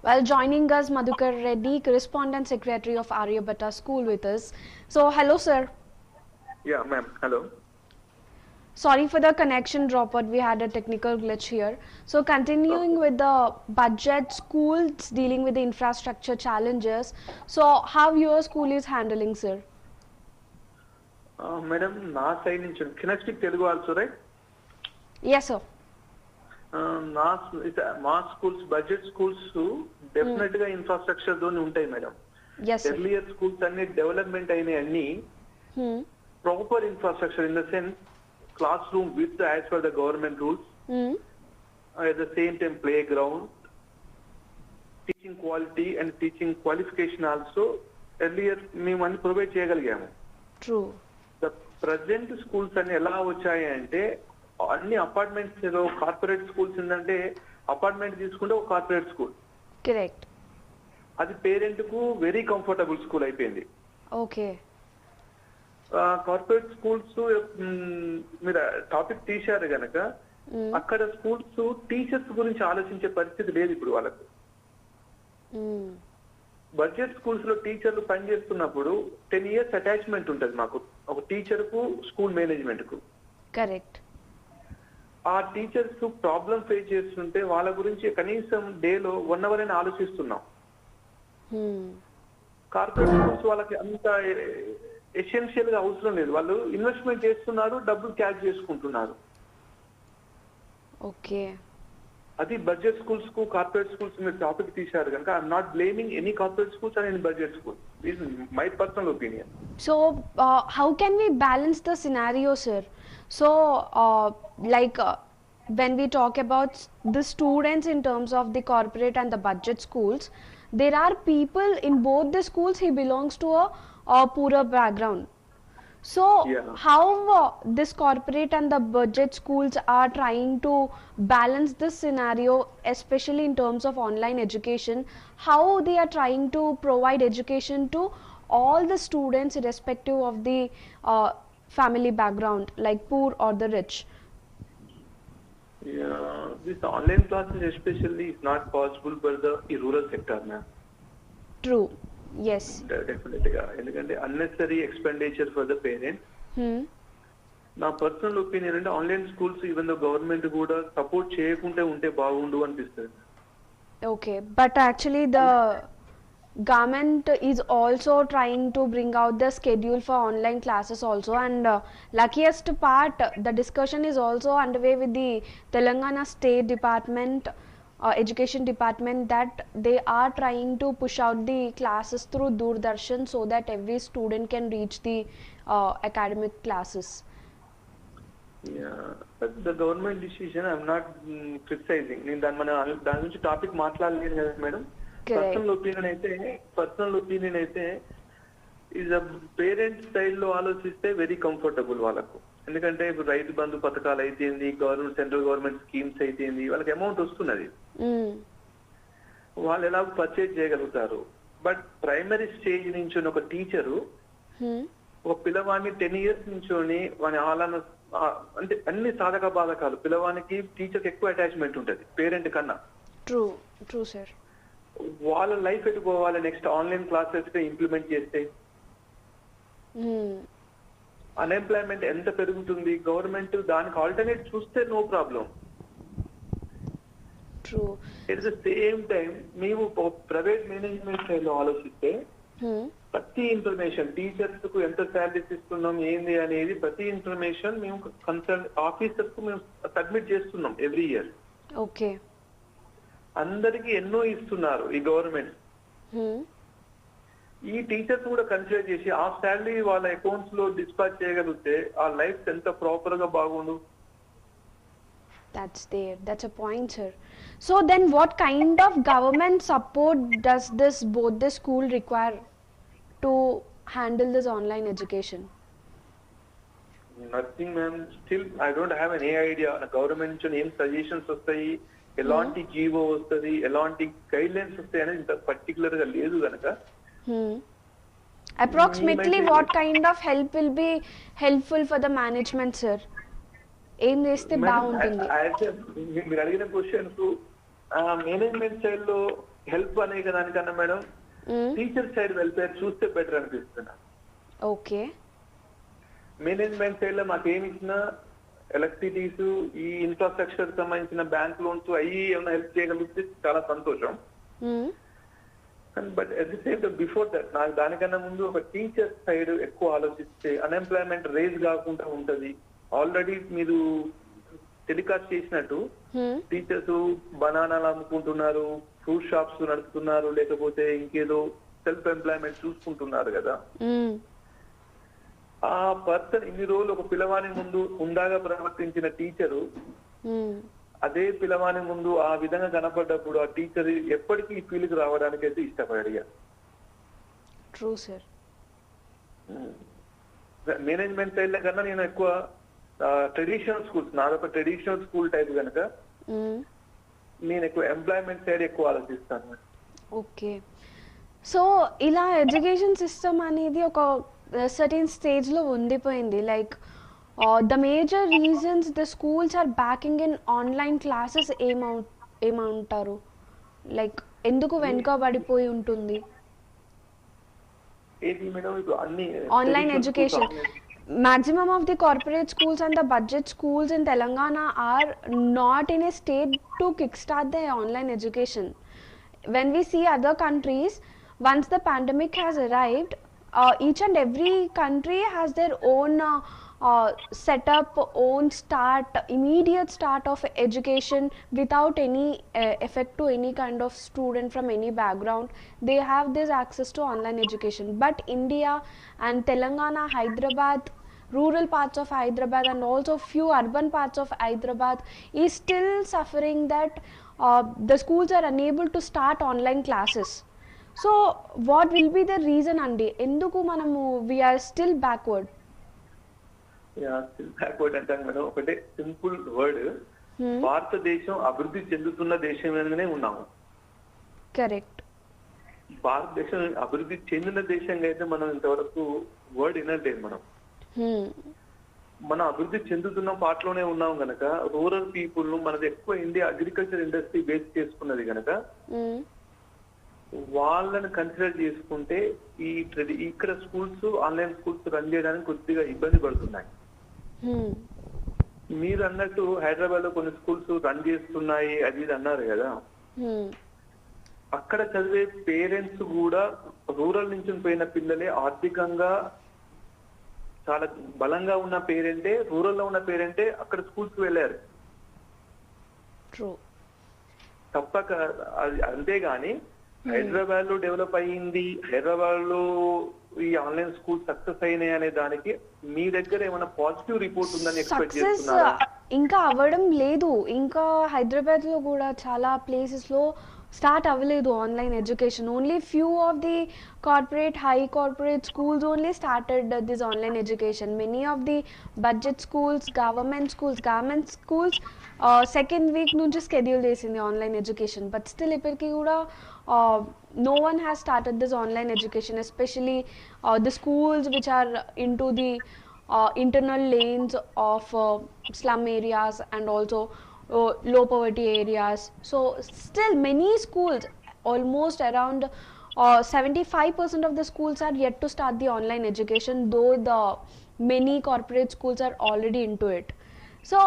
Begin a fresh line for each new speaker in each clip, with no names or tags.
Well, joining us, Madhukar Reddy, Correspondent Secretary of Aryabhatta School with us. So, hello, sir.
Yeah, ma'am. Hello.
Sorry for the connection drop, but we had a technical glitch here. So, continuing
Okay.
with the budget schools dealing with the infrastructure challenges. So, how your school is handling, sir?
Madam, నా side నుంచి can I speak Telugu also, right?
Yes, sir.
నా మా schools budget schools definite గా infrastructure తోని ఉంటాయి madam.
Yes, sir.
Earlier schools అన్ని development అయినాయి అన్ని
Hmm.
Proper infrastructure in the sense classroom with as per the government rules,
Hmm.
At the same time playground, teaching quality and teaching qualification also earlier మేము అన్ని provide చేయగలిగాము.
True.
The present schools అన్ని ఎలా వచ్చాయి అంటే అన్ని apartments, ఏదో corporate schools ఏంటంటే అపార్ట్మెంట్ తీసుకుంటే ఒక కార్పొరేట్ స్కూల్,
Correct.
అది పేరెంట్ కు వెరీ కంఫర్టబుల్ స్కూల్ అయిపోయింది.
Okay.
కార్పొరేట్ స్కూల్స్ మీరు టాపిక్ తీశారు గనక
Hmm.
అక్కడ స్కూల్స్ టీచర్స్ గురించి ఆలోచించే పరిస్థితి లేదు ఇప్పుడు వాళ్ళకు.
Hmm.
బడ్జెట్ స్కూల్స్ లో టీచర్లు పనిచేస్తున్నప్పుడు 10 years అటాచ్మెంట్ ఉంటుంది మాకు ఒక టీచర్ కు స్కూల్ మేనేజ్మెంట్ కు.
Correct.
ఆ టీచర్స్ ప్రాబ్లం ఫేస్ చేస్తుంటే వాళ్ళ గురించి కనీసం డేలో 1 hour అయినా ఆలోచిస్తున్నాం.
Hmm.
కార్పొరేట్ స్కూల్స్ వాళ్ళకి అంత ఎసెన్షియల్ గా అవసరం లేదు, వాళ్ళు ఇన్వెస్ట్మెంట్ చేస్తున్నారు, డబ్బులు క్యాచ్ చేసుకుంటున్నారు.
Okay.
అది బడ్జెట్ స్కూల్స్ కు కార్పొరేట్ స్కూల్స్ మీరు టాపిక్ తీశారు కనుక I'm not blaming any corporate schools and any budget school. This my personal opinion.
So, how can we balance the scenario, sir? So, like when we talk about the students in terms of the corporate and the budget schools, there are people in both the schools he belongs to a poorer background. So,
Yeah.
how this corporate and the budget schools are trying to balance this scenario, especially in terms of online education, how they are trying to provide education to all the students irrespective of the family background, like poor or the rich.
This online classes especially is not possible for the rural sector ma'am.
True. Yes.
Definite గా, ఎందుకంటే unnecessary expenditure for the parent.
Hmm.
నా personal opinion అంటే online schools even though government కూడా support చేయకుంటే ఉంటే బాగుండు అనిపిస్తుంది.
Okay, but actually the government is also trying to bring out the schedule for online classes also, and luckiest part, the discussion is also underway with the Telangana State Department, Education Department, that they are trying to push out the classes through Doordarshan so that every student can reach the academic classes.
The government decision I'm not criticising. నేను దాని గురించి topic మాట్లాడలేను కదా madam.
Correct.
Personal opinion అయితే is a parent స్టైల్లో ఆలోచిస్తే very comfortable వాళ్ళకు. ఎందుకంటే ఇప్పుడు రైతు బంధు పథకాలు అయితేంది, గవర్నమెంట్ సెంట్రల్ గవర్నమెంట్ స్కీమ్స్ అయితేంది, వాళ్ళకి అమౌంట్ వస్తున్నది,
Mm.
వాళ్ళు ఎలా పర్చేజ్ చేయగలుగుతారు. బట్ ప్రైమరీ స్టేజ్ నుంచి ఒక టీచరు
Hmm.
ఒక పిల్లవాడిని 10 years నుంచోని వాని ఆలన అంటే అన్ని సాధక బాధకాలు, పిల్లవానికి టీచర్కి ఎక్కువ అటాచ్మెంట్ ఉంటుంది పేరెంట్ కన్నా.
True. True, sir.
వాళ్ళ లైఫ్ ఎటు పోవాలి నెక్స్ట్ ఆన్లైన్ క్లాసెస్ ఇంప్లిమెంట్ చేస్తే?
Hmm.
అన్ఎంప్లాయ్మెంట్ ఎంత పెరుగుతుంది, గవర్నమెంట్ దానికి ఆల్టర్నేట్ చూస్తే no problem.
True.
At the same time మేము ప్రైవేట్ మేనేజ్మెంట్ స్టైల్లో ఆలోచిస్తే
Hmm.
ప్రతి ఇన్ఫర్మేషన్ టీచర్స్ కు ఎంత శాలరీస్ ఇస్తున్నాం ఏంది అనేది ప్రతి ఇన్ఫర్మేషన్ మేము కన్సర్న్ ఆఫీసర్స్ కు మేము సబ్మిట్ చేస్తున్నాం ఎవ్రీ ఇయర్.
Okay.
అందరికి ఎన్నో ఇస్తున్నారు ఈ గవర్నమెంట్.
Hmm.
ఈ టీచర్స్ కూడా కన్సిడర్ చేసి ఆ శాలరీ వాళ్ళ అకౌంట్స్ లో డిస్పాచ్ చేయగలిగితే ఆ లైఫ్ ఎంత ప్రాపర్ గా బాగుండు.
That's a point, sir. So then what kind of government support does this both the school require to handle this online education?
Nothing ma'am, still I don't have any idea. Government నుంచి ఏం suggestions వస్తాయి, ఎలాంటి GO వస్తుంది, ఎలాంటి guide lines వస్తాయి అనేది ఇంత particular గా లేదు కనుక.
Hmm. Approximately what kind of help will be helpful for the management, sir? ఏం చేస్తే బాగుంటుంది?
మీరు అడిగిన క్వశ్చన్స్ మేనేజ్మెంట్ సైడ్ లో హెల్ప్ అనే దానికన్నా మేడం టీచర్ సైడ్ వెల్ఫేర్ చూస్తే బెటర్ అనిపిస్తుంది.
ఓకే.
మేనేజ్మెంట్ సైడ్ లో మాకేమి ఇచ్చినా ఎలక్ట్రిసిటీస్, ఈ ఇన్ఫ్రాస్ట్రక్చర్ సంబంధించిన బ్యాంక్ లోన్స్ అవి ఏమైనా హెల్ప్ చేయగలిగితే చాలా సంతోషం. But at the same time before that నాకు దానికన్నా ముందు ఒక టీచర్ సైడ్ ఎక్కువ ఆలోచిస్తే అన్ఎంప్లాయ్మెంట్ రేజ్ కాకుండా ఉంటది. ఆల్రెడీ మీరు టెలికాస్ట్ చేసినట్టు టీచర్స్ బనానాలు అమ్ముకుంటున్నారు, ఫ్రూట్ షాప్స్ నడుపుతున్నారు, లేకపోతే ఇంకేదో సెల్ఫ్ ఎంప్లాయ్మెంట్ చూసుకుంటున్నారు కదా. ఆ పర్సన్ ఇన్ని రోజులు ఒక పిల్లవాని ముందు ఉండాగా ప్రవర్తించిన టీచరు అదే పిల్లవాని ముందు ఆ విధంగా కనపడ్డప్పుడు ఆ టీచర్ ఎప్పటికీ ఈ ఫీల్డ్ రావడానికి అయితే ఇష్టపడాడు.
True sir.
మేనేజ్మెంట్ సైడ్ కన్నా నేను ఎక్కువ ట్రెడిషనల్ స్కూల్స్, నాదొక ట్రెడిషనల్ స్కూల్ టైప్ కనుక నేను ఎక్కువ ఎంప్లాయ్మెంట్ సైడ్ ఎక్కువ ఆలోచిస్తాను.
ఓకే. సో ఇలా ఎడ్యుకేషన్ సిస్టమ్ అనేది ఒక సర్టెన్ స్టేజ్లో ఉండిపోయింది. Like the major reasons the schools are backing in online classes ఏమంటారు? లైక్ ఎందుకు వెనుకబడిపోయి ఉంటుంది online education? Maximum of the corporate schools and the budget schools in Telangana are not in a state to kickstart their online education. When we see other countries, once the pandemic has arrived, each and every country has their own setup, own start, immediate start of education without any effect to any kind of student from any background. They have this access to online education. But India and Telangana, Hyderabad, rural parts of Hyderabad and also few urban parts of Hyderabad is still suffering that the schools are unable to start online classes. So what will be the reason andi enduku manamu we are still backward?
Still backward అంటాం madam. ఒకటే simple word, భారతదేశం అభివృద్ధి చెందుతున్న దేశంగానే ఉన్నాము.
Correct.
భారతదేశం అభివృద్ధి చెందిన దేశంగా అయితే మనం ఇంతవరకు వర్డ్ వినలేదు. మనం అభివృద్ధి చెందుతున్న పాటలోనే ఉన్నాం గనక రూరల్ పీపుల్ ను మనది ఎక్కువ ఇండియా అగ్రికల్చర్ ఇండస్ట్రీ బేస్ చేసుకున్నది గనక వాళ్ళని కన్సిడర్ చేసుకుంటే ఇక్కడ స్కూల్స్ ఆన్లైన్ స్కూల్స్ రన్ చేయడానికి కొద్దిగా ఇబ్బంది పడుతున్నాయి. మీరు అన్నట్టు హైదరాబాద్ లో కొన్ని స్కూల్స్ రన్ చేస్తున్నాయి అది ఇది అన్నారు కదా. అక్కడ చదివే పేరెంట్స్ కూడా రూరల్ నుంచి పోయిన పిల్లలే, ఆర్థికంగా చాలా బలంగా ఉన్న పేరెంటే, రూరల్ లో ఉన్న పేరెంటే అక్కడ స్కూల్స్ వెళ్ళారు తప్పక. అంతేగాని హైదరాబాద్ లో డెవలప్ అయ్యింది, హైదరాబాద్ లో ఈ ఆన్లైన్ స్కూల్ సక్సెస్ అయినాయి అనే దానికి మీ దగ్గర ఏమైనా పాజిటివ్ రిపోర్ట్ ఉందని ఎక్స్పెక్ట్ చేస్తున్నారా?
ఇంకా అవ్వడం లేదు. ఇంకా హైదరాబాద్ లో కూడా చాలా ప్లేసెస్ లో స్టార్ట్ అవ్వలేదు online education. Only few of the corporate, high corporate schools only started this online education. Many of the budget schools, government schools second week nunchi schedule chesindi online education. But still ippaki kuda no one has started this online education, especially the schools which are into the internal lanes of slum areas and also low poverty areas. So still many schools, almost around 75% of the schools are yet to start the online education, though the many corporate schools are already into it. So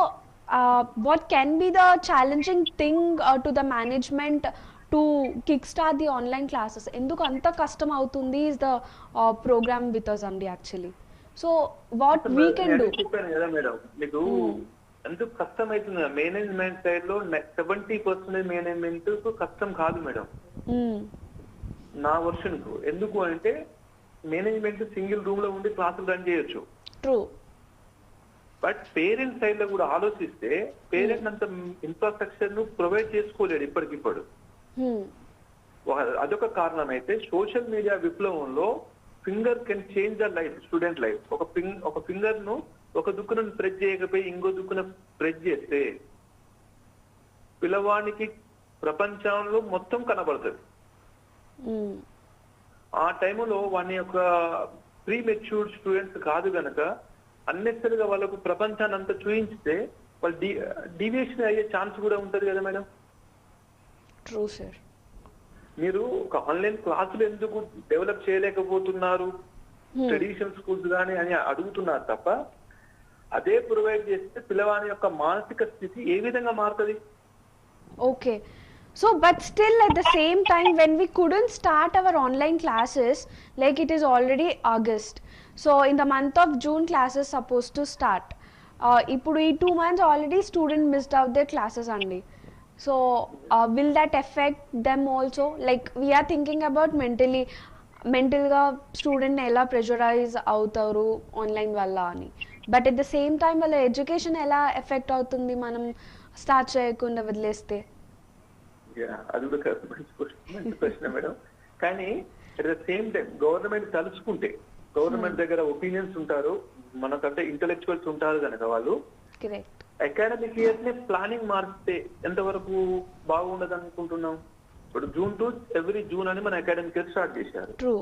what can be the challenging thing to the management to kickstart the online classes? Enduku anta kastam avutundi is the program with us andi actually. So what we can do?
చెప్పాను కదా madam, మీకు ఎందుకు కష్టం అవుతుంది? Management side లో 70% management కష్టం కాదు madam నా వర్షన్ కు. ఎందుకు అంటే మేనేజ్మెంట్ సింగిల్ రూమ్ లో ఉండి క్లాసులు రన్ చేయొచ్చు.
ట్రూ.
బట్ పేరెంట్స్ సైడ్ లో కూడా ఆలోచిస్తే పేరెంట్ అంత ఇన్ఫ్రాస్ట్రక్చర్ ను ప్రొవైడ్ చేసుకోలేడు ఇప్పటికిప్పుడు. అదొక కారణం అయితే సోషల్ మీడియా విప్లవంలో finger can change the life, student life. ఒక ఫింగర్ ను ఒక దుక్కును ప్రెస్ చేయకపోయి ఇంకో దుక్కున ప్రెస్ చేస్తే పిల్లవానికి ప్రపంచంలో మొత్తం కనబడుతుంది. ఆ టైంలో వాని యొక్క ప్రీ మెచ్యూర్డ్ స్టూడెంట్స్ కాదు గనక అన్నెసరిగా వాళ్ళకు ప్రపంచాన్ని అంతా చూయించితే వాళ్ళు డీవియేషన్ అయ్యే ఛాన్స్ కూడా ఉంటది కదా మేడం.
True sir.
మీరు ఒక ఆన్లైన్ క్లాసులు ఎందుకు డెవలప్ చేయలేకపోతున్నారు ట్రెడిషనల్ స్కూల్స్ కానీ అని అడుగుతున్నారు తప్ప, అదే ప్రొవైడ్ చేస్తే పిల్లవాని యొక్క మానసిక స్థితి ఏ విధంగా మారుతుంది?
Okay. So, but still at the same time, when we couldn't start our online classes, like it is already August. So, in the month of June, classes supposed to start. Ippudu ee 2 months already student missed out their classes andi. So, will that affect them also? Like we are thinking about mental ga student ela pressurize avutaru online valla ani. But at the same time, వాళ్ళ education ఎలా effect అవుతుంది మనం start చేయకుండా వదిలేస్తే?
అది కూడా మంచి ప్రశ్న మేడం. కానీ at the same time government తలుచుకుంటే, గవర్నమెంట్ దగ్గర ఒపీనియన్స్ ఉంటారు, మనకంటే ఇంటలెక్చువల్స్ ఉంటారు కనుక వాళ్ళు అకాడమిక్ ఇయర్ ని ప్లానింగ్ మారిస్తే ఎంతవరకు బాగుండదు అనుకుంటున్నాం. ఇప్పుడు జూన్ టు ఎవ్రీ జూన్ అని మన అకాడమిక్ ఇయర్ స్టార్ట్ చేశారు.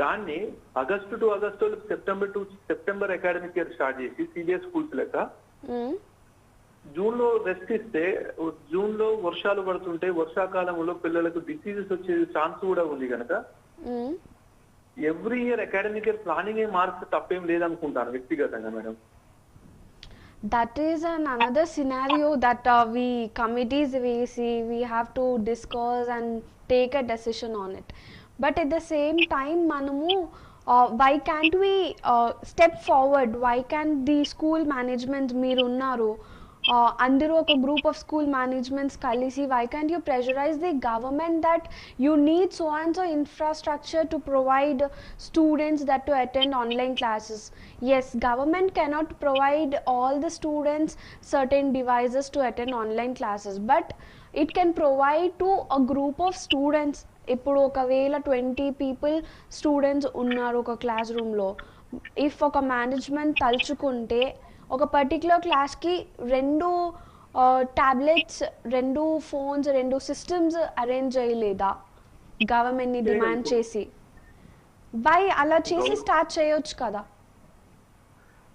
దాన్ని August to August, September to September academic year start చేసి సిబిఎస్ స్కూల్స్ లెక్క జూన్ లో రెస్ట్ ఇస్తే, జూన్ లో వర్షాలు పడుతుంటే వర్షాకాలంలో పిల్లలకు డిసీజెస్ వచ్చే ఛాన్స్ కూడా ఉంది కనుక every year academic year planning marks తప్పేం లేదనుకుంటాను వ్యక్తిగతంగా madam.
That is another scenario that we committees we have to discuss and take a decision on it. But at the same time, manamu why can't we step forward? Why can't the school management మీరు ఉన్నారు, అందరూ ఒక group of school managements కలిసి why can't you pressurize the government that you need so and so infrastructure to provide students that to attend online classes? Yes, government cannot provide all the students certain devices to attend online classes, but it can provide to a group of students. ఇప్పుడు ఒకవేళ 20 people students ఉన్నారు ఒక class రూమ్లో, if ఒక management తలుచుకుంటే ఒక particular క్లాస్కి 2 tablets, 2 phones, 2 systems arrange చేయలేదా గవర్నమెంట్ని డిమాండ్ చేసి? బై అలా చేసి స్టార్ట్ చేయొచ్చు కదా.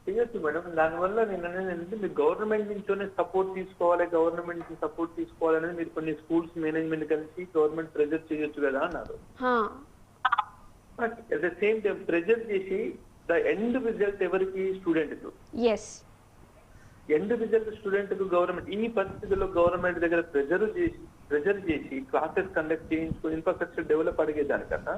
చేయొచ్చు మేడం. దానివల్ల నేను అనేది ఏంటంటే మీరు గవర్నమెంట్ నుంచోనే సపోర్ట్ తీసుకోవాలి, గవర్నమెంట్ నుంచి సపోర్ట్ తీసుకోవాలనేది మీరు కొన్ని స్కూల్స్ మేనేజ్మెంట్ కలిసి గవర్నమెంట్ ప్రెజర్ చేయొచ్చు కదా అన్నారు. But at the same time pressure చేసి ద ఎండ్ రిజల్ట్ ఎవరికి? స్టూడెంట్ కు. ఎండ్ రిజల్ట్ స్టూడెంట్ కు గవర్నమెంట్ ఈ పరిస్థితుల్లో గవర్నమెంట్ దగ్గర ప్రెజర్ చేసి క్లాసెస్ కండక్ట్ చేయించుకుని ఇన్ఫ్రాస్ట్రక్చర్ డెవలప్ అడిగేదానికన్నా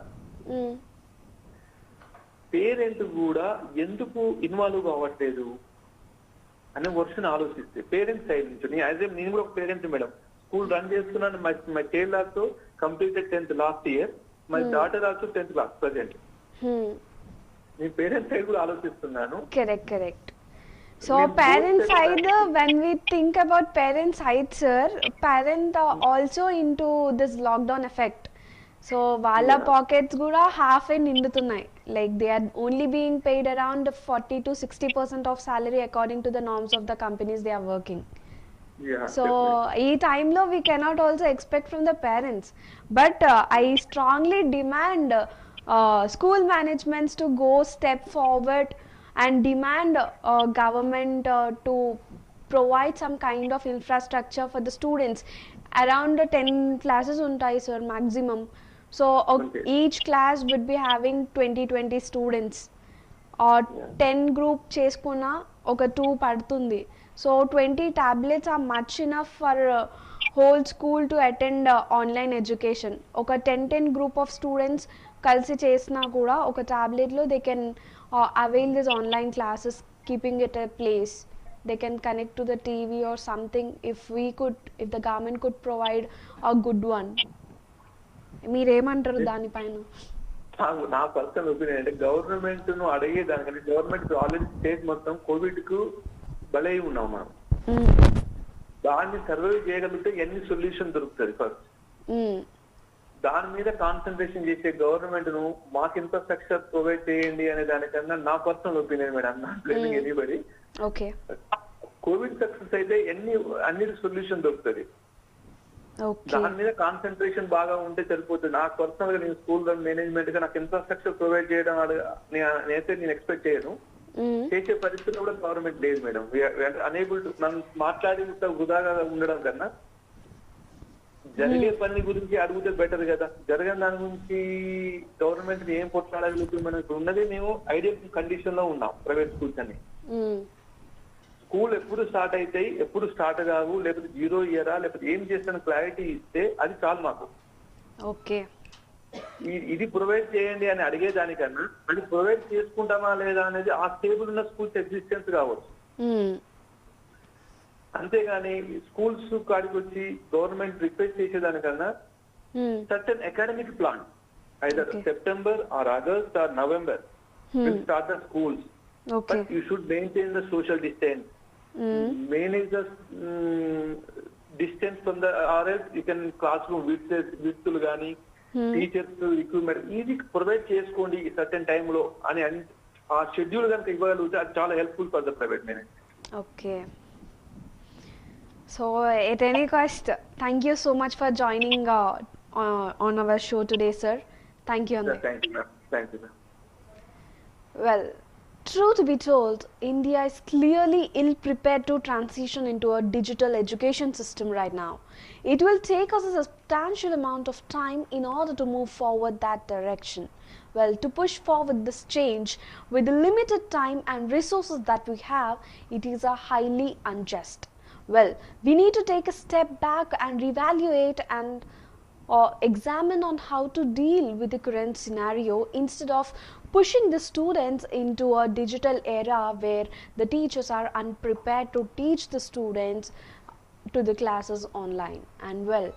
పేరెంట్ కూడా ఎందుకు ఇన్వాల్వ్ కావట్లేదు అనే వర్షన్ ఆలోచిస్తే పేరెంట్స్ సైడ్ నుంచి, యాజ్ ఏ నేను కూడా ఒక పేరెంట్ మేడం, స్కూల్ రన్ చేస్తున్నాను. My child also completed 10th last year, my daughter also 10th class present. నేను పేరెంట్స్ సైడ్ కూడా ఆలోచిస్తున్నాను.
Correct. So parent side, when we think about parent side, sir, parent also into this lockdown effect. So వాళ్ళ pockets కూడా half ఏ నిండుతున్నాయి. Like they are only being paid around 40 to 60% of salary according to the norms of the companies they are working. So ఈ టైంలో we cannot also expect from the parents. But I strongly demand school managements to go step forward and demand government to provide some kind of infrastructure for the students. Around 10 classes untai sir maximum. So each class would be having 20 students, or 10 group cheskuna oka 2 padutundi. So 20 tablets are much enough for whole school to attend online education. Oka 10 group of students kalsi chesna kuda oka tablet lo they can avail this online classes, keeping it a place. They can connect to the TV or something. If the government could provide a good one. మీరేమంటారు దానిపైన?
నా personal opinion అంటే government ను అడిగే దానికంటే government already state మొత్తం Covid కు బలై ఉన్నాం మనం. దాన్ని సర్వైవ్ చేయగలిగితే ఎన్ని సొల్యూషన్ దొరుకుతుంది ఫస్ట్. దాని మీద కాన్సన్ట్రేషన్ చేసే గవర్నమెంట్ ను మాకు ఇన్ఫ్రాస్ట్రక్చర్ ప్రొవైడ్ చేయండి అనే దానికన్నా నా personal opinion madam, not blaming anybody. Covid success అయితే అన్ని సొల్యూషన్ దొరుకుతుంది. దాని మీద కాన్సన్ట్రేషన్ బాగా ఉంటే సరిపోతుంది. నాకు పర్సనల్ గా నేను స్కూల్ మేనేజ్మెంట్ గా నాకు ఇన్ఫ్రాస్ట్రక్చర్ ప్రొవైడ్ చేయడం నేనైతే నేను ఎక్స్పెక్ట్ చేయను. చేసే పరిస్థితి కూడా గవర్నమెంట్ లేదు మేడం. అనేబుల్ టు మనం మాట్లాడి వృధాగా ఉండడం కన్నా జరిగే పని గురించి అడిగితే బెటర్ కదా. జరగని దాని గురించి గవర్నమెంట్ ఏం కొట్లాడగలుగుతుంది? మనం ఇప్పుడు ఉన్నది మేము ఐడియల్ కండిషన్ లో ఉన్నాం ప్రైవేట్ స్కూల్స్ అని. స్కూల్ ఎప్పుడు స్టార్ట్ అవుతాయి, ఎప్పుడు స్టార్ట్ కావు, లేకపోతే 0 ఇయరా, లేకపోతే ఏం చేస్తాను క్లారిటీ ఇస్తే అది చాలు మాకు.
ఓకే,
ఇది ప్రొవైడ్ చేయండి అని అడిగేదానికన్నా అది ప్రొవైడ్ చేసుకుంటామా లేదా అనేది ఆ స్టేబుల్ ఉన్న స్కూల్స్ ఎగ్జిస్టెన్స్ కావచ్చు. అంతేగాని స్కూల్స్ కాడికి వచ్చి గవర్నమెంట్ రిక్వెస్ట్ చేసేదానికన్నా certain academic plan either September or August or November will start the schools.
Okay.
But you should maintain the social distance. Manage the distance from the or else you can classroom విత్తులు కానీ teachers equipment ఇది provide చేసుకోండి ఈ certain time లో అని ఆ schedule కనుక ఇవ్వగలిగితే అది చాలా helpful for the private management.
Okay, so at any cost, thank you so much for joining on our show today, sir. Thank you.
Thank you, ma'am. Thank you, ma'am.
Well, truth be told, India is clearly ill-prepared to transition into a digital education system right now. It will take us a substantial amount of time in order to move forward that direction. Well, to push forward this change with the limited time and resources that we have, it is a highly unjust. Well, we need to take a step back and reevaluate and examine on how to deal with the current scenario instead of pushing the students into a digital era where the teachers are unprepared to teach the students to the classes online. And well,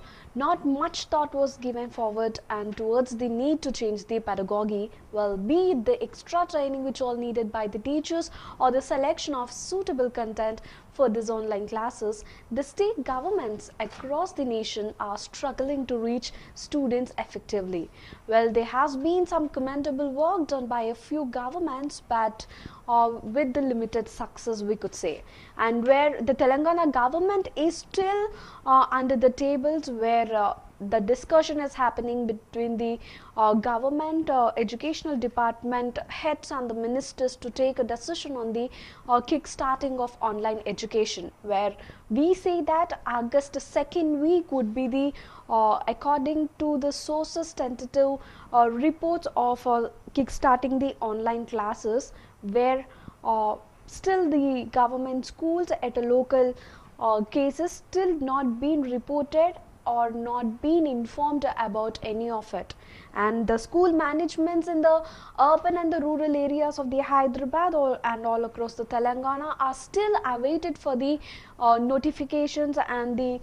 not much thought was given forward and towards the need to change the pedagogy, well, be it the extra training which all needed by the teachers or the selection of suitable content for these online classes. The state governments across the nation are struggling to reach students effectively. Well, there has been some commendable work done by a few governments, but with the limited success, we could say. And where the Telangana government is still under the tables, where the discussion is happening between the government educational department heads and the ministers to take a decision on the kick-starting of online education, where we say that August 2nd week would be the according to the sources tentative reports of kick-starting the online classes, where still the government schools at a local cases still not been reported or not been informed about any of it. And the school managements in the urban and the rural areas of the Hyderabad and all across the Telangana are still awaited for the notifications and the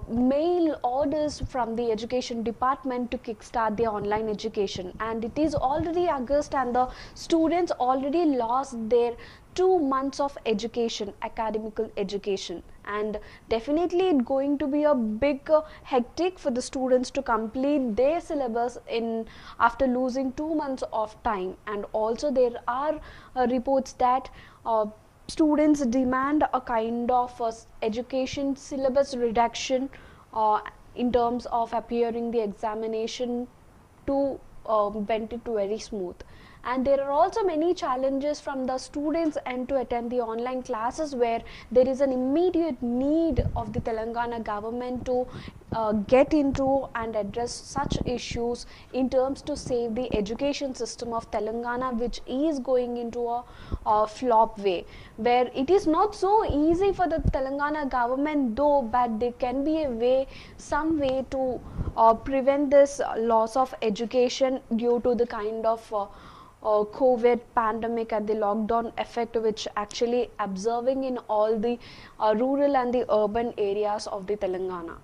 mail orders from the education department to kickstart the online education. And it is already August and the students already lost their 2 months of education, academical education, and definitely it's going to be a big hectic for the students to complete their syllabus in after losing 2 months of time. And also there are reports that students demand a kind of education syllabus reduction in terms of appearing the examination to bend it to very smooth. And there are also many challenges from the students and to attend the online classes, where there is an immediate need of the Telangana government to get into and address such issues in terms to save the education system of Telangana, which is going into a flop way, where it is not so easy for the Telangana government though, but there can be a way, some way to prevent this loss of education due to the kind of COVID pandemic and the lockdown effect which actually observing in all the rural and the urban areas of the Telangana.